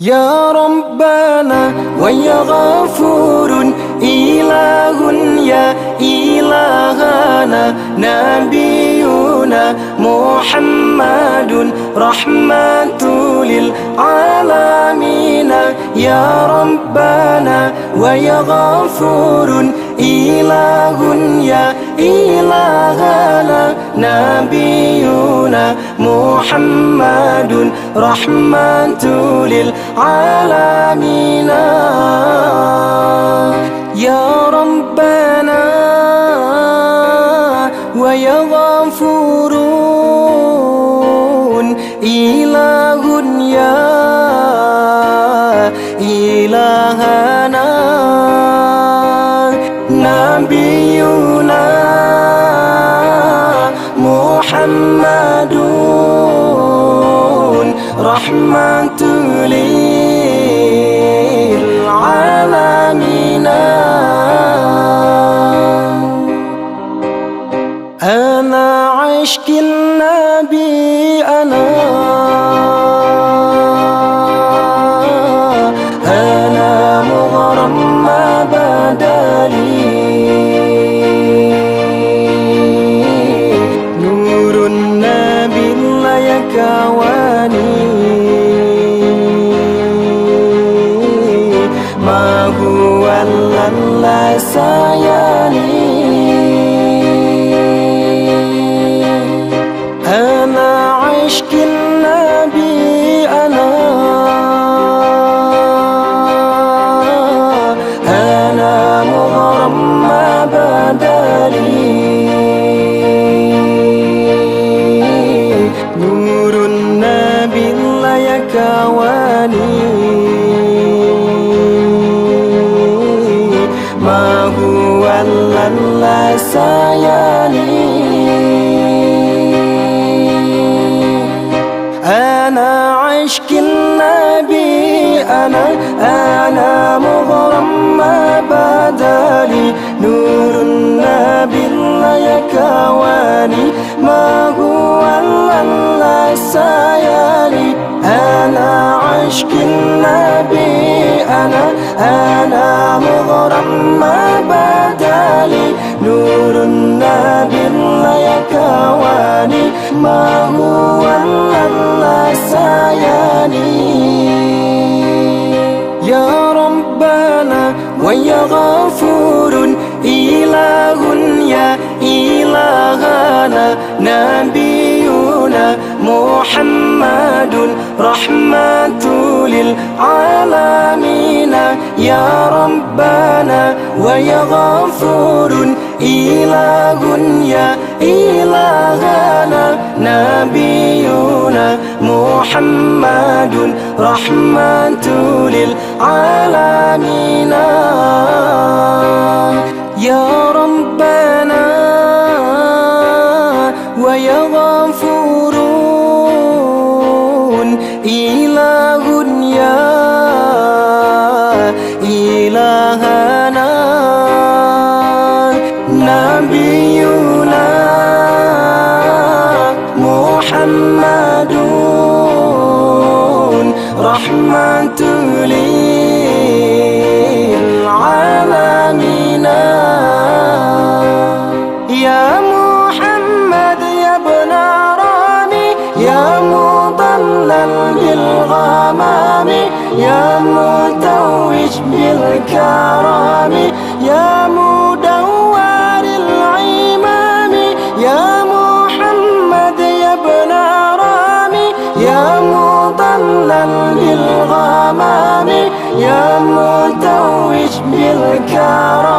يا ربنا ويا غفور إله يا إلهنا نبينا محمد رحمة للعالمين. يا ربنا ويا غفور إله يا إلهنا نبينا محمد رحمة للعالمين. يا ربنا ويا غفور إله يا إلهنا نبينا محمد رحمة للعالمين. أنا عشق النبي أنا مغرم ما بدلي نور النبي لا يكواني ما هو لا سياني. أنا عشق النبي أنا مغرم ما بدلي نور النبي لا يكواني ما هو لا سياني. أنا عشق النبي أنا مغرم ما بدلي نور النبي لا يكواني ما هو لا سيالي. أنا عشق النبي أنا مغرم ما بدلي نور النبي لا يكواني ما هو لا سياني. يا ربنا ويا غفور إله يا إلهنا نبينا محمد رحمة للعالمين. يا ربنا ويا غفور إله يا إلهنا نبينا محمد رحمة للعالمين. يا ربنا ويا غفور إله يا إلهنا نبينا محمد رحمة للعالمين. يا محمد يا ابن رامي يا مضلل بالغمام يا متوج بالكرام يا مدور العمام يا محمد يا ابن رامي يا مضلل بالغمام يا متوج بالكرام